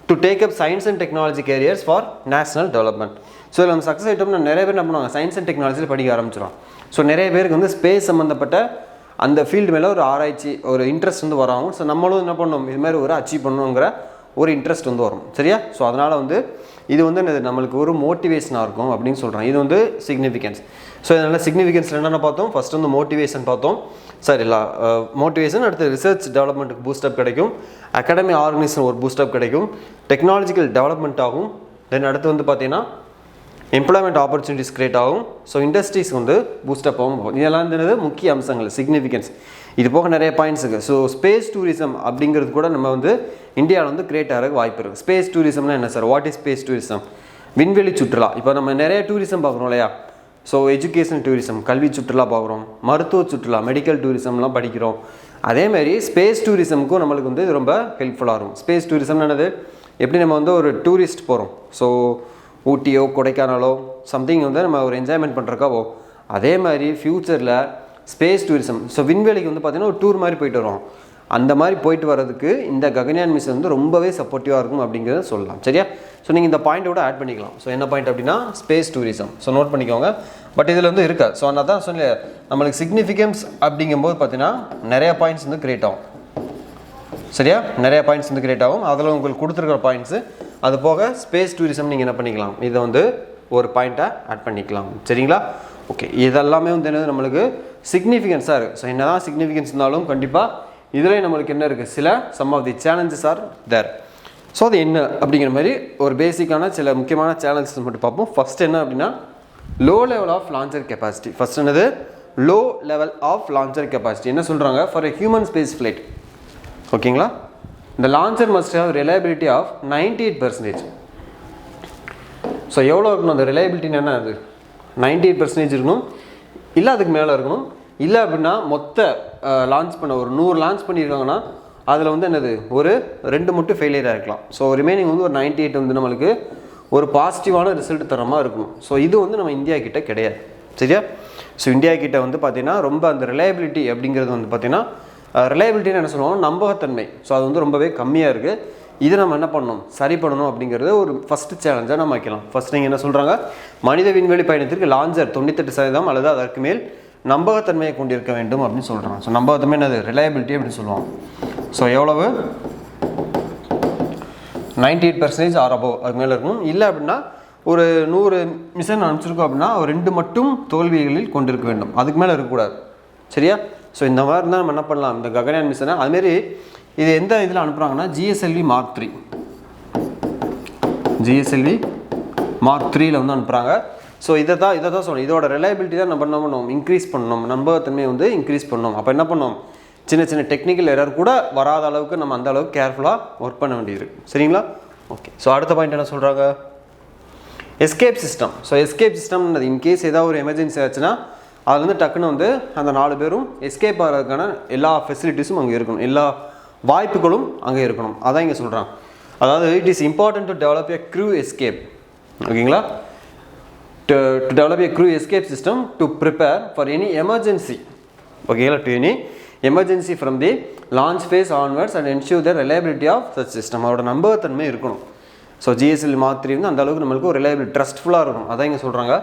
to take up science and technology careers for national development. So இதில் நம்ம சக்ஸஸ் ஆகிட்டோம்னா நிறைய பேர் என்ன பண்ணுவாங்க, சயின்ஸ் அண்ட் டெக்னாலஜியில் படிக்க ஆரம்பிச்சிடும். ஸோ நிறைய பேருக்கு வந்து ஸ்பேஸ் சம்மந்தப்பட்ட அந்த ஃபீல்டு மேலே ஒரு ஆராய்ச்சி ஒரு இன்ட்ரெஸ்ட் வந்து வராங்க. ஸோ நம்மளும் என்ன பண்ணணும், இது மாதிரி ஒரு அச்சீவ் பண்ணணுங்கிற ஒரு இன்ட்ரெஸ்ட் வந்து வரும். சரியா? ஸோ அதனால் வந்து இது வந்து நம்மளுக்கு ஒரு மோட்டிவேஷனாக இருக்கும் அப்படின்னு சொல்கிறாங்க. இது வந்து சிக்னிஃபிகன்ஸ். ஸோ இதனால் சிக்னிஃபிகன்ஸில் என்னென்ன பார்த்தோம், ஃபஸ்ட் வந்து மோட்டிவேஷன் பார்த்தோம். சரி, இல்லை மோட்டிவேஷன், அடுத்து ரிசர்ச் டெவலப்மெண்ட்டுக்கு பூஸ்டப் கிடைக்கும், அகாடமி ஆர்கனைசேஷன் ஒரு பூஸ்டப் கிடைக்கும், டெக்னாலஜிக்கல் டெவலப்மெண்ட் ஆகும், தென் அடுத்து வந்து பார்த்தீங்கன்னா எம்ப்ளாய்மெண்ட் ஆப்பர்ச்சுனிட்டிஸ் கிரியேட் ஆகும். ஸோ இண்டஸ்ட்ரீஸ் வந்து பூஸ்டப் ஆகும். இதெல்லாம் இருந்தது முக்கிய அம்சங்கள், சிக்னிஃபிகன்ஸ். இது போக நிறைய பாயிண்ட்ஸ் இருக்குது. ஸோ ஸ்பேஸ் டூரிசம் அப்படிங்கிறது கூட நம்ம வந்து இந்தியாவில் வந்து கிரியேட் ஆகிறதுக்கு வாய்ப்பு இருக்குது. ஸ்பேஸ் டூரிசம்னா என்ன sir, what is space tourism? விண்வெளி சுற்றுலா. இப்போ நம்ம நிறைய டூரிசம் பார்க்குறோம் இல்லையா? ஸோ எஜுகேஷன் டூரிசம், கல்வி சுற்றுலா பார்க்குறோம், மருத்துவ சுற்றுலா, மெடிக்கல் டூரிசம்லாம் படிக்கிறோம். அதேமாதிரி ஸ்பேஸ் டூரிசமுக்கும் நம்மளுக்கு வந்து இது ரொம்ப ஹெல்ப்ஃபுல்லாக இருக்கும். ஸ்பேஸ் டூரிசம்னு என்னது, எப்படி நம்ம வந்து ஒரு டூரிஸ்ட் போகிறோம், ஸோ ஊட்டியோ கொடைக்கானலோ சம்திங் வந்து நம்ம ஒரு என்ஜாய்மெண்ட் பண்ணுறக்காவோ, அதே மாதிரி ஃப்யூச்சரில் ஸ்பேஸ் டூரிசம், ஸோ விண்வெளிக்கு வந்து பார்த்திங்கன்னா ஒரு டூர் மாதிரி போயிட்டு வரோம். அந்த மாதிரி போயிட்டு வர்றதுக்கு இந்த ககன்யான் மிஷன் வந்து ரொம்பவே சப்போர்ட்டிவாக இருக்கும் அப்படிங்கிறத சொல்லலாம். சரியா? ஸோ நீங்கள் இந்த பாயிண்ட்டோட ஆட் பண்ணிக்கலாம். ஸோ என்ன பாயிண்ட் அப்படின்னா ஸ்பேஸ் டூரிசம். ஸோ நோட் பண்ணிக்கோங்க. பட் இதில் வந்து இருக்காது. ஸோ நான் தான் சொன்னேன், நம்மளுக்கு சிக்னிஃபிகன்ஸ் அப்படிங்கும்போது பார்த்தீங்கன்னா நிறையா பாயிண்ட்ஸ் வந்து கிரியேட் ஆகும். சரியா? நிறைய பாயிண்ட்ஸ் வந்து கிரியேட் ஆகும். அதில் உங்களுக்கு கொடுத்துருக்கிற பாயிண்ட்ஸு, அது போக ஸ்பேஸ் டூரிசம் நீங்கள் என்ன பண்ணிக்கலாம், இதை வந்து ஒரு பாயிண்ட்டாக ஆட் பண்ணிக்கலாம். சரிங்களா? ஓகே, இதெல்லாமே வந்து என்னது நம்மளுக்கு சிக்னிஃபிகன்ஸாக இருக்குது. ஸோ என்ன தான் சிக்னிஃபிகன்ஸ் இருந்தாலும் கண்டிப்பாக இதில் நம்மளுக்கு என்ன இருக்குது, சில some of the challenges are there. So அது என்ன அப்படிங்கிற மாதிரி ஒரு பேசிக்கான சில முக்கியமான சேலஞ்சஸ் மட்டும் பார்ப்போம். ஃபஸ்ட் என்ன அப்படின்னா low level of launcher capacity. First என்னது, low level of launcher capacity. என்ன சொல்கிறாங்க, for a human space flight, ஓகேங்களா, இந்த launcher must have reliability of 98%. So எவ்வளோ இருக்கணும் அந்த ரிலையபிலிட்டின்னு, என்ன அது 98% இருக்கணும், இல்லை அதுக்கு மேலே இருக்கணும். இல்லை அப்படின்னா மொத்த லான்ச் பண்ண ஒரு 100 லான்ச் பண்ணியிருக்காங்கன்னா அதில் வந்து என்னது ஒரு 2 மட்டும் ஃபெயிலியராக இருக்கலாம். ஸோ ரிமைனிங் வந்து ஒரு 98 வந்து நம்மளுக்கு ஒரு பாசிட்டிவான ரிசல்ட் தர மாதிரி இருக்கணும். ஸோ இது வந்து நம்ம இந்தியா கிட்ட கிடையாது. சரியா? ஸோ இந்தியா கிட்ட வந்து பார்த்திங்கன்னா ரொம்ப அந்த ரிலையபிலிட்டி அப்படிங்கிறது வந்து பார்த்திங்கன்னா ரிலையபிலிட்டின்னு என்ன சொல்லுவோம், நம்பகத்தன்மை. ஸோ அது வந்து ரொம்பவே கம்மியாக இருக்குது. இது நம்ம என்ன பண்ணணும், சரி பண்ணணும் அப்படிங்கிறது ஒரு ஃபஸ்ட்டு சேலஞ்சாக நம்ம வைக்கலாம். ஃபஸ்ட் நீங்கள் என்ன சொல்கிறாங்க, மனித விண்வெளி பயணத்திற்கு லான்ச்சர் 98% அல்லது அதற்கு மேல் நம்பகத்தன்மையை கொண்டிருக்க வேண்டும் அப்படின்னு சொல்கிறாங்க. ஸோ நம்பகத்தன்மை என்னது, ரிலையபிலிட்டி அப்படின்னு சொல்லுவாங்க. ஸோ எவ்வளவு, 98% ஆர் அபோவ், அதுக்கு மேலே இருக்கணும். இல்லை அப்படின்னா ஒரு 100 மிஷன் அனுப்பிச்சிருக்கோம் அப்படின்னா ஒரு 2 மட்டும் தோல்விகளில் கொண்டிருக்க வேண்டும், அதுக்கு மேலே இருக்கக்கூடாது. சரியா? ஸோ இந்த மாதிரி இருந்தால் நம்ம என்ன பண்ணலாம், இந்த ககன்யான் மிஷனை. அதுமாரி இது எந்த இதில் அனுப்புகிறாங்கன்னா GSLV Mark 3, GSLV Mark 3ல் வந்து அனுப்புகிறாங்க. ஸோ இதை தான் சொல்லணும், இதோட ரிலையபிலிட்டி தான் நம்ம என்ன பண்ணணும், இன்க்ரீஸ் பண்ணணும், நம்பகத்தன்மையை வந்து இன்க்ரீஸ் பண்ணணும். அப்போ என்ன பண்ணணும், சின்ன சின்ன டெக்னிக்கல் எரர் கூட வராத அளவுக்கு நம்ம அந்த அளவுக்கு கேர்ஃபுல்லாக ஒர்க் பண்ண வேண்டியது. சரிங்களா? ஓகே. ஸோ அடுத்த பாயிண்ட் என்ன சொல்கிறாங்க, escape system. So escape system in case ஏதாவது ஒரு எமர்ஜென்சி ஆச்சுன்னா அதில் வந்து டக்குன்னு வந்து அந்த 4 பேரும் எஸ்கேப் ஆகிறதுக்கான எல்லா ஃபெசிலிட்டிஸும் அங்கே இருக்கணும், எல்லா வாய்ப்புகளும் அங்கே இருக்கணும். அதான் இங்கே சொல்கிறாங்க. அதாவது it is important to develop a crew escape, ஓகேங்களா, to develop a crew escape system to prepare for any emergency, ஓகேங்களா, to any emergency from the launch phase onwards and ensure the reliability of such system. அதோட நம்பகத்தன்மை இருக்கணும். So GSLV Mark 3 வந்து அந்த அளவுக்கு நம்மளுக்கு ஒரு ரிலையபிள் ட்ரஸ்ட்ஃபுல்லாக இருக்கும். அதான் இங்கே சொல்கிறாங்க.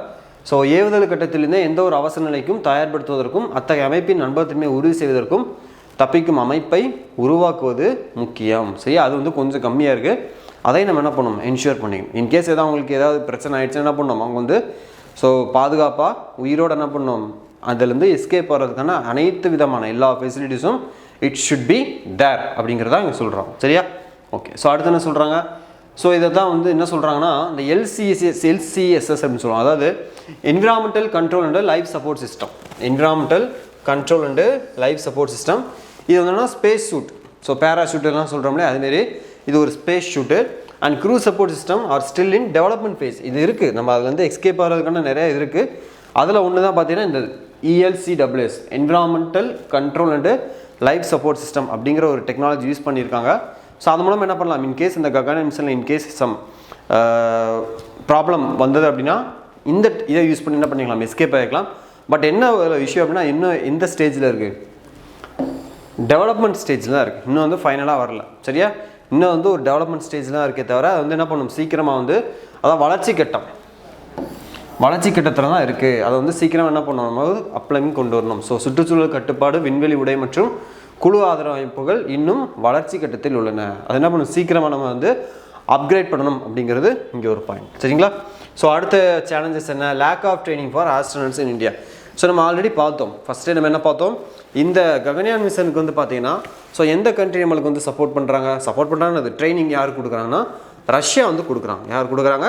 ஸோ ஏவுதல் கட்டத்திலிருந்தே எந்த ஒரு அவசர நிலைக்கும் தயார்படுத்துவதற்கும் அத்தகைய அமைப்பின் நம்பகத்தன்மையை உறுதி செய்வதற்கும் தப்பிக்கும் அமைப்பை உருவாக்குவது முக்கியம். சரி, அது வந்து கொஞ்சம் கம்மியாக இருக்குது. அதை நம்ம என்ன பண்ணணும், என்ஷூர் பண்ணிக்கணும். இன்கேஸ் ஏதாவது அவங்களுக்கு ஏதாவது பிரச்சனை ஆகிடுச்சுன்னா என்ன பண்ணணும், அவங்க வந்து ஸோ பாதுகாப்பாக உயிரோடு என்ன பண்ணணும், அதுலேருந்து எஸ்கேப் ஆகிறதுக்கான அனைத்து விதமான எல்லா ஃபெசிலிட்டிஸும் இட் ஷுட் பி தேர் அப்படிங்கிறதா இங்கே சொல்கிறோம். சரியா? ஓகே. ஸோ அடுத்து என்ன சொல்கிறாங்க, ஸோ இதை தான் வந்து என்ன சொல்கிறாங்கன்னா இந்த LCSS அப்படின்னு சொல்லுவாங்க. அதாவது environmental control and life support system. Environmental control and life support system. இது வந்து ஸ்பேஸ் ஷூட், ஸோ பேராஷூட் எல்லாம் சொல்கிறோம்லே அதுமாரி இது ஒரு space suit. And crew support system are still in development phase. இது இருக்குது, நம்ம அதில் வந்து எஸ்கேப் ஆகிறதுக்கான நிறைய இது இருக்குது. அதில் ஒன்று தான் பார்த்தீங்கன்னா இந்த ELCWS environmental control and life support system அப்படிங்கிற ஒரு டெக்னாலஜி யூஸ் பண்ணியிருக்காங்க. ஸோ அது மூலம் என்ன பண்ணலாம், இன்கேஸ் இந்த ககன்யான் மிஷனில் இன்கேஸ் சம் ப்ராப்ளம் வந்தது அப்படின்னா இந்த இதை யூஸ் பண்ணி என்ன பண்ணிக்கலாம், எஸ்கேப் ஆகிக்கலாம். பட் என்ன விஷயம் அப்படின்னா இன்னும் எந்த ஸ்டேஜில் இருக்குது, டெவலப்மெண்ட் ஸ்டேஜில் தான் இருக்குது, இன்னும் வந்து ஃபைனலாக வரல. சரியா, இன்னும் வந்து ஒரு டெவலப்மெண்ட் ஸ்டேஜில் தான் இருக்கே தவிர அது வந்து என்ன பண்ணணும், சீக்கிரமாக வந்து அதான் வளர்ச்சி கட்டத்தில் தான் இருக்குது. அதை வந்து சீக்கிரம் என்ன பண்ணணும், அப்ளையும் கொண்டு வரணும். ஸோ சுற்றுச்சூழல் கட்டுப்பாடு, விண்வெளி உடை மற்றும் குழு ஆதரவு அமைப்புகள் இன்னும் வளர்ச்சி கட்டத்தில் உள்ளன. அது என்ன பண்ணணும், சீக்கிரமாக நம்ம வந்து அப்கிரேட் பண்ணணும் அப்படிங்கிறது இங்கே ஒரு பாயிண்ட். சரிங்களா. ஸோ அடுத்த சேலஞ்சஸ் என்ன, lack of training for astronauts in India. So நம்ம ஆல்ரெடி பார்த்தோம், ஃபஸ்ட்டே நம்ம என்ன பார்த்தோம், இந்த ககன்யான் மிஷனுக்கு வந்து பார்த்தீங்கன்னா ஸோ எந்த கண்ட்ரி நம்மளுக்கு வந்து சப்போர்ட் பண்ணுறாங்க, அது ட்ரைனிங் யார் கொடுக்குறாங்கன்னா ரஷ்யா வந்து கொடுக்குறாங்க. யார் கொடுக்குறாங்க,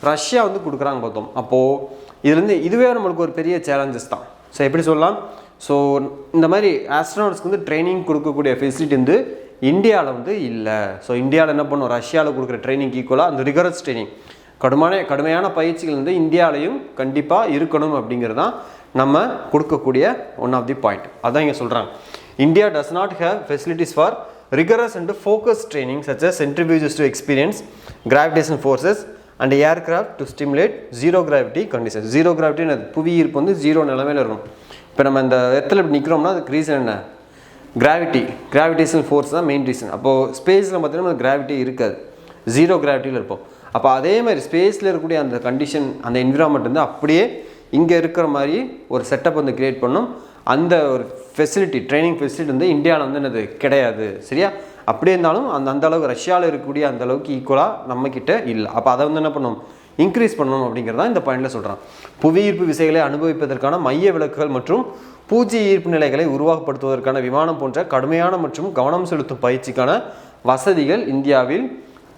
ரஷ்யா வந்து கொடுக்குறாங்க பார்த்தோம். அப்போது இதுலேருந்து இதுவே நம்மளுக்கு ஒரு பெரிய சேலஞ்சஸ் தான். ஸோ எப்படி சொல்லலாம், ஸோ இந்த மாதிரி ஆஸ்ட்ரோனட்ஸ்க்கு வந்து ட்ரைனிங் கொடுக்கக்கூடிய ஃபெசிலிட்டி வந்து இந்தியாவில் வந்து இல்லை. ஸோ இந்தியாவில் என்ன பண்ணும், ரஷ்யாவில் கொடுக்குற ட்ரைனிங் ஈக்குவலாக அந்த ரிகரஸ் ட்ரைனிங் கடுமையான பயிற்சிகள் வந்து இந்தியாவிலையும் கண்டிப்பாக இருக்கணும் அப்படிங்கிறது தான் நம்ம கொடுக்கக்கூடிய ஒன் ஆஃப் தி பாயிண்ட். அதான் இங்கே சொல்கிறாங்க, India does not have facilities for rigorous and focused training such as centrifuges to experience gravitational forces and aircraft to stimulate zero gravity conditions. Zero gravity புவி ஈர்ப்பு வந்து ஜீரோ நிலைமையில் இருக்கும். இப்போ நம்ம இந்த இடத்துல இப்படி நிற்கிறோம்னா அதுக்கு ரீசன் என்ன, கிராவிடேஷனல் ஃபோர்ஸ் தான் மெயின் ரீசன். அப்போது ஸ்பேஸில் பார்த்தீங்கன்னா கிராவிட்டி இருக்காது, ஜீரோ கிராவிட்டியில் இருப்போம். அப்போ அதே மாதிரி ஸ்பேஸில் இருக்கக்கூடிய அந்த கண்டிஷன், அந்த என்விரான்மெண்ட் வந்து அப்படியே இங்கே இருக்கிற மாதிரி ஒரு செட்டப் வந்து கிரியேட் பண்ணும். அந்த ஒரு ஃபெசிலிட்டி, ட்ரைனிங் ஃபெசிலிட்டி வந்து இந்தியாவில் வந்து என்னது கிடையாது. சரியா, அப்படியே இருந்தாலும் அந்த அளவுக்கு ரஷ்யாவில் இருக்கக்கூடிய அந்த அளவுக்கு ஈக்குவலாக நம்மக்கிட்ட இல்லை. அப்போ அதை வந்து என்ன பண்ணணும், இன்க்ரீஸ் பண்ணணும் அப்படிங்கிறது தான் இந்த பாயிண்டில் சொல்கிறான். புவி ஈர்ப்பு விசைகளை அனுபவிப்பதற்கான மைய விளக்குகள் மற்றும் பூஜ்ய ஈர்ப்பு நிலைகளை உருவாக்கப்படுத்துவதற்கான விமானம் போன்ற கடுமையான மற்றும் கவனம் செலுத்தும் பயிற்சிக்கான வசதிகள் இந்தியாவில்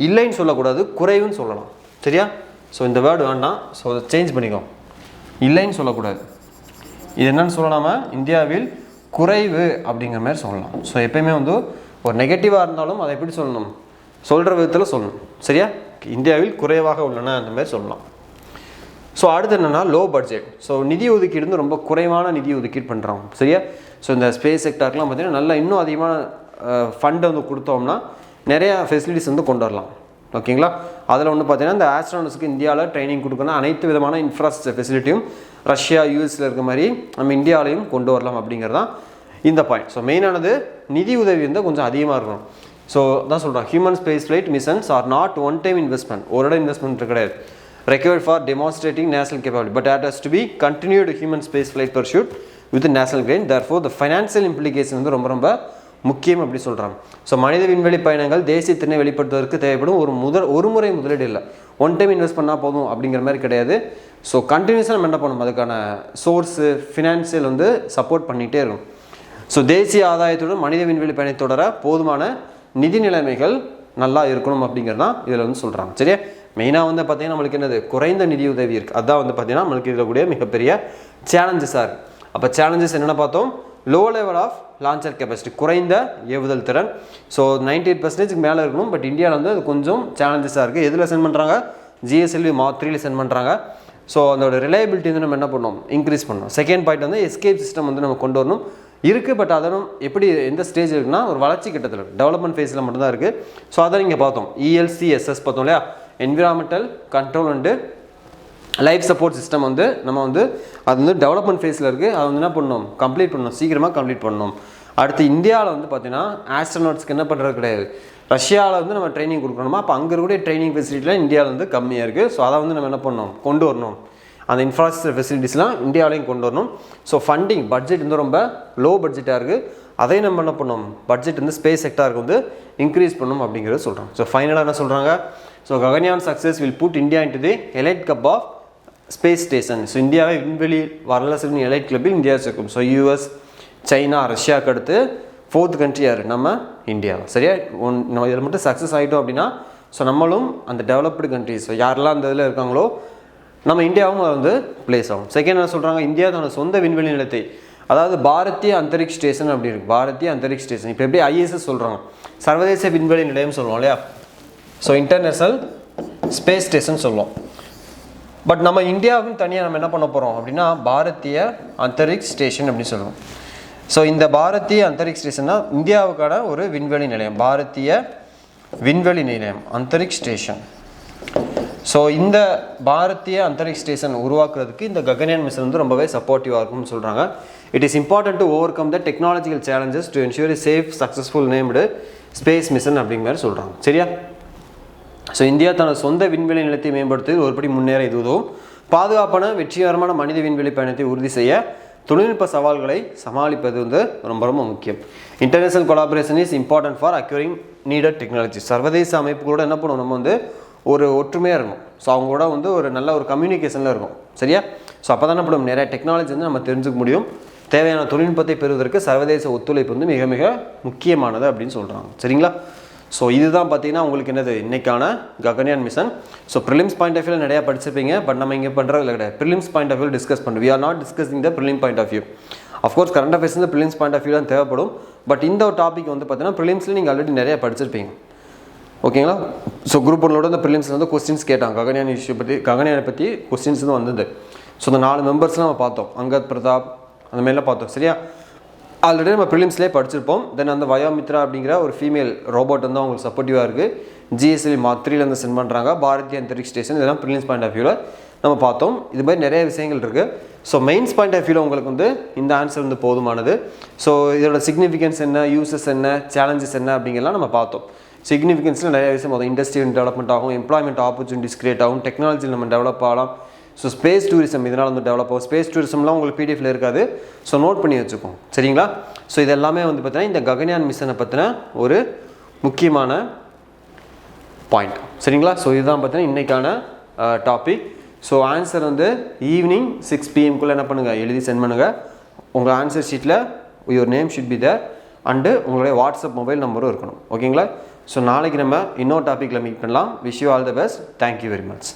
இல்லைன்னு சொல்லக்கூடாது, குறைவுன்னு சொல்லலாம். சரியா, ஸோ இந்த வேர்டு வேண்டாம், ஸோ அதை சேஞ்ச் பண்ணிக்கோ, இல்லைன்னு சொல்லக்கூடாது. இது என்னன்னு சொல்லலாமா, இந்தியாவில் குறைவு அப்படிங்கிற மாதிரி சொல்லலாம். ஸோ எப்பயுமே வந்து ஒரு நெகட்டிவாக இருந்தாலும் அதை எப்படி சொல்லணும், சொல்கிற விதத்தில் சொல்லணும். சரியா, இந்தியாவில் குறைவாக உள்ளன அந்த மாதிரி சொல்லலாம். ஸோ அடுத்து என்னென்னா லோ பட்ஜெட். ஸோ நிதி ஒதுக்கீடு வந்து ரொம்ப குறைவான நிதி ஒதுக்கீடு பண்ணுறாங்க. சரியா, ஸோ இந்த ஸ்பேஸ் செக்டாருக்குலாம் பார்த்தீங்கன்னா நல்லா இன்னும் அதிகமான ஃபண்ட் வந்து கொடுத்தோம்னா நிறையா ஃபெசிலிட்டிஸ் வந்து கொண்டு வரலாம். ஓகேங்களா, அதில் ஒன்று பார்த்தீங்கன்னா இந்த ஆஸ்ட்ரோனட்ஸ்க்கு இந்தியாவில் ட்ரைனிங் கொடுக்கணும், அனைத்து விதமான இன்ஃப்ராஸ்ட்ரக்சர் ஃபெசிலிட்டியும் ரஷ்யா யூஎஸில் இருக்க மாதிரி நம்ம இந்தியாவிலையும் கொண்டு வரலாம் அப்படிங்கிறதான் இந்த பாயிண்ட். ஸோ மெயினானது நிதி உதவி வந்து கொஞ்சம் அதிகமாக இருக்கணும். ஸோ தான் சொல்கிறேன், human space flight missions are not one time investment, ஒரு இடம் இன்வெஸ்ட்மெண்ட் கிடையாது, required for demonstrating national capability, but it has to be continued human space flight pursuit with national gain. Therefore the financial implication வந்து ரொம்ப ரொம்ப முக்கியம் அப்படி சொல்கிறாங்க. So மனித விண்வெளி பயணங்கள் தேசிய திறனை வெளிப்படுத்துவதற்கு தேவைப்படும் ஒரு முறை முதலீடு இல்லை, ஒன் டைம் இன்வெஸ்ட் பண்ணால் போதும் அப்படிங்கிற மாதிரி கிடையாது. ஸோ கண்டினியூஸாக நம்ம என்ன பண்ணணும், அதுக்கான சோர்ஸு ஃபினான்ஷியல் வந்து சப்போர்ட் பண்ணிகிட்டே இருக்கும். ஸோ தேசிய ஆதாயத்துடன் மனித விண்வெளி பயணத்தொடர போதுமான நிதி நிலைமைகள் நல்லா இருக்கணும் அப்படிங்கிறது தான் இதில் வந்து சொல்கிறாங்க. சரியா, மெயினாக வந்து பார்த்திங்கன்னா நம்மளுக்கு என்னது குறைந்த நிதி உதவி இருக்குது, அதுதான் வந்து பார்த்திங்கன்னா நம்மளுக்கு இருக்கக்கூடிய மிகப்பெரிய சேலஞ்சஸாக இருக்குது. அப்போ சேலஞ்சஸ் என்னென்ன பார்த்தோம், low level of launcher capacity, குறைந்த ஏவுதல் திறன். ஸோ 98% மேலே இருக்கணும், பட் இந்தியாவில் வந்து அது கொஞ்சம் சேலஞ்சஸாக இருக்குது. எதில் சென்ட் பண்ணுறாங்க, GSLV Mark 3ல சென்ட் பண்ணுறாங்க. ஸோ அதோட ரிலையபிலிட்டி வந்து நம்ம என்ன பண்ணணும், இன்க்ரீஸ் பண்ணணும். செகண்ட் பாயிண்ட் வந்து எஸ்கேப் சிஸ்டம் வந்து நம்ம கொண்டு வரணும் இருக்குது, பட் அதனும் எப்படி எந்த ஸ்டேஜ் இருக்குன்னா ஒரு வளர்ச்சி கட்டத்தில் டெவலப்மெண்ட் ஃபேஸில் மட்டும்தான் இருக்குது. ஸோ அதை நீங்கள் பார்த்தோம், ELCSS பார்த்தோம் இல்லையா, environmental control and life support system வந்து நம்ம வந்து அது வந்து டெவலப்மெண்ட் ஃபேஸில் இருக்குது, அதை வந்து என்ன பண்ணணும், கம்ப்ளீட் பண்ணணும், சீக்கிரமாக கம்ப்ளீட் பண்ணணும். அடுத்து இந்தியாவில் வந்து பார்த்தீங்கன்னா ஆஸ்ட்ரோனாட்ஸ்க்கு என்ன பண்ணுறது கிடையாது, ரஷ்யாவில் வந்து நம்ம ட்ரைனிங் கொடுக்கணுமா, அப்போ அங்கே இருக்கக்கூடிய ட்ரைனிங் ஃபெசிலிட்டிலாம் இந்தியாவில் வந்து கம்மியாக இருக்குது. ஸோ அதை வந்து நம்ம என்ன பண்ணணும், கொண்டு வரணும், அந்த இன்ஃப்ராஸ்ட்ரக்சர் ஃபெசிலிட்டிஸ்லாம் இந்தியாவிலையும் கொண்டு வரணும். ஸோ ஃபண்டிங் பட்ஜெட் வந்து ரொம்ப லோ பட்ஜெட்டாக இருக்குது, அதையும் நம்ம என்ன பண்ணணும், பட்ஜெட் வந்து ஸ்பேஸ் செக்டாருக்கு வந்து இன்க்ரீஸ் பண்ணணும் அப்படிங்கிறது சொல்கிறோம். ஸோ ஃபைனலாக என்ன சொல்கிறாங்க, so Gaganyaan success will put India into the elite cup of space station. So இந்தியாவை விண்வெளி வரலாற்று எலைட் கிளப்பில் இந்தியா இருக்கும். ஸோ US, சைனா, ரஷ்யாவுக்கு அடுத்து 4th கண்ட்ரி யார், நம்ம இந்தியா. சரியா, நம்ம இதில் மட்டும் சக்ஸஸ் ஆகிட்டோம் அப்படின்னா ஸோ நம்மளும் அந்த டெவலப்டு கண்ட்ரிஸ் யாரெல்லாம் அந்த இதில் இருக்காங்களோ நம்ம இந்தியாவும் வந்து பிளேஸ் ஆகும். செகண்ட் என்ன சொல்கிறாங்க, இந்தியா தன்னோட சொந்த விண்வெளி நிலையத்தை, அதாவது பாரதிய அந்தரிக்ஷ் ஸ்டேஷன் அப்படி இருக்குது, பாரதிய அந்தரிக்ஷ் ஸ்டேஷன். இப்போ எப்படி ISS சொல்கிறாங்க, சர்வதேச விண்வெளி நிலையம் சொல்லுவோம் இல்லையா, ஸோ இன்டர்நேஷ்னல் ஸ்பேஸ் ஸ்டேஷன் சொல்லுவோம். பட் நம்ம இந்தியாவுக்கும் தனியாக நம்ம என்ன பண்ண போகிறோம் அப்படின்னா பாரதிய அந்தரிக்ஷ் ஸ்டேஷன் அப்படின்னு சொல்லுவோம். ஸோ இந்த பாரதிய அந்தரிக்ஷ் ஸ்டேஷன்னா இந்தியாவுக்கான ஒரு விண்வெளி நிலையம், பாரதிய விண்வெளி நிலையம் அந்தரிக்ஷ் ஸ்டேஷன். ஸோ இந்த பாரதிய அந்தரிக்ஷ் ஸ்டேஷன் உருவாக்குறதுக்கு இந்த ககன்யான் மிஷன் வந்து ரொம்பவே சப்போர்ட்டிவாக இருக்கும்னு சொல்கிறாங்க. It is important to over come the technological challenges to ensure safe successful named space mission அப்படிங்கிற மாதிரி சொல்கிறாங்க. சரியா? ஸோ இந்தியா தனது சொந்த விண்வெளி நிலையத்தை மேம்படுத்துவது ஒருபடி முன்னேற இது உதவும். பாதுகாப்பான வெற்றிகரமான மனித விண்வெளி பயணத்தை உறுதி செய்ய தொழில்நுட்ப சவால்களை சமாளிப்பது வந்து ரொம்ப ரொம்ப முக்கியம். International collaboration is important for acquiring needed technology. சர்வதேச அமைப்புகளோட என்ன பண்ணுவோம், நம்ம வந்து ஒரு ஒற்றுமையாக இருக்கும். ஸோ அவங்களோட வந்து ஒரு நல்ல ஒரு கம்யூனிகேஷனில் இருக்கும். சரியா? ஸோ அப்போ தான் என்ன பண்ணுவோம், நிறைய டெக்னாலஜி வந்து நம்ம தெரிஞ்சுக்க முடியும். தேவையான தொழில்நுட்பத்தை பெறுவதற்கு சர்வதேச ஒத்துழைப்பு வந்து மிக மிக முக்கியமானது அப்படின்னு சொல்கிறாங்க. சரிங்களா? ஸோ இதுதான் பார்த்தீங்கன்னா உங்களுக்கு என்னது இன்றைக்கான Gaganyaan mission. So prelims point of வியூவில் நிறையா படிச்சிருப்பீங்க. பட் நம்ம இங்கே பண்ணுறது கிடையாது. Prelims point of view discuss பண்ணுறோம். We are not discussing the prelim point of view. Of course current affairs வந்து ப்ரிலிம்ஸ் பாயிண்ட் ஆஃப் வியூ தான் தேவைப்படும். பட் இந்த ஒரு டாபிக் வந்து பார்த்தீங்கன்னா ப்ரிலிம்ஸில் நீங்கள் ஆல்ரெடி நிறையா படிச்சிருப்பீங்க. ஓகேங்களா? ஸோ குரூப் ஒன்னோட இந்த ப்ரிலிம்ஸில் வந்து கொஸ்டின்ஸ் கேட்டாங்க. ககன்யான் இஷ்யூ பற்றி, ககன்யானை பற்றி கொஸ்டின்ஸ் தான் வந்தது. ஸோ இந்த 4 மெம்பர்ஸ்லாம் நம்ம பார்த்தோம். அங்கத் பிரதாப் அந்த மாதிரிலாம் பார்த்தோம். சரியா? ஆல்ரெடி நம்ம ப்ரிலிம்ஸ்லேயே படிச்சிருப்போம். தென் அந்த வயோமித்ரா அப்படிங்கிற ஒரு ஃபீமேல் ரோபோட் வந்து அவங்களுக்கு சப்போர்ட்டிவாக இருக்குது. ஜிஎஸ்எல்வி மார்க் 3லேருந்து சென்ட் பண்ணுறாங்க. பாரதிய அந்தரிக்ஷ் ஸ்டேஷன், இதெல்லாம் ப்ரிலிம்ஸ் பாயிண்ட் ஆஃப் வியூவில் நம்ம பார்த்தோம். இது மாதிரி நிறைய விஷயங்கள் இருக்குது. ஸோ மெயின்ஸ் பாயிண்ட் ஆஃப் வியூவில் உங்களுக்கு வந்து இந்த ஆன்சர் வந்து போதுமானது. ஸோ இதோட சிக்னிஃபிகன்ஸ் என்ன, யூசஸ் என்ன, சேலஞ்சஸ் என்ன அப்படிங்கிறலாம் நம்ம பார்த்தோம். சிக்னிஃபிகன்ஸில் நிறைய விஷயம் மொதல் இண்டஸ்ட்ரியல் டெவலப்மெண்ட் ஆகும், எம்ப்ளாய்மெண்ட் ஆப்பர்ச்சுனிட்டிஸ் கிரியேட் ஆகும், டெக்னாலஜியில் நம்ம டெவலப் ஆகலாம். ஸோ ஸ்பேஸ் டூரிசம் இதனால் வந்து டெவலப் ஆகும். ஸ்பேஸ் டூரிசம்லாம் உங்களுக்கு பிடிஎஃப்ல இருக்காது. ஸோ நோட் பண்ணி வச்சுக்கோங்க. சரிங்களா? ஸோ இதெல்லாமே வந்து பார்த்தீங்கன்னா இந்த ககன்யான் மிஷனை பற்றின ஒரு முக்கியமான பாயிண்ட். சரிங்களா? ஸோ இதுதான் பார்த்தீங்கன்னா இன்றைக்கான டாபிக். ஸோ ஆன்சர் வந்து ஈவினிங் 6 PM என்ன பண்ணுங்கள், எழுதி சென்ட் பண்ணுங்கள். உங்கள் ஆன்சர் ஷீட்டில் your name should be there and உங்களுடைய வாட்ஸ்அப் மொபைல் நம்பரும் இருக்கணும். ஓகேங்களா? ஸோ நாளைக்கு நம்ம இன்னொரு டாப்பிக்கில் மீட் பண்ணலாம். Wish you all the best. Thank you very much.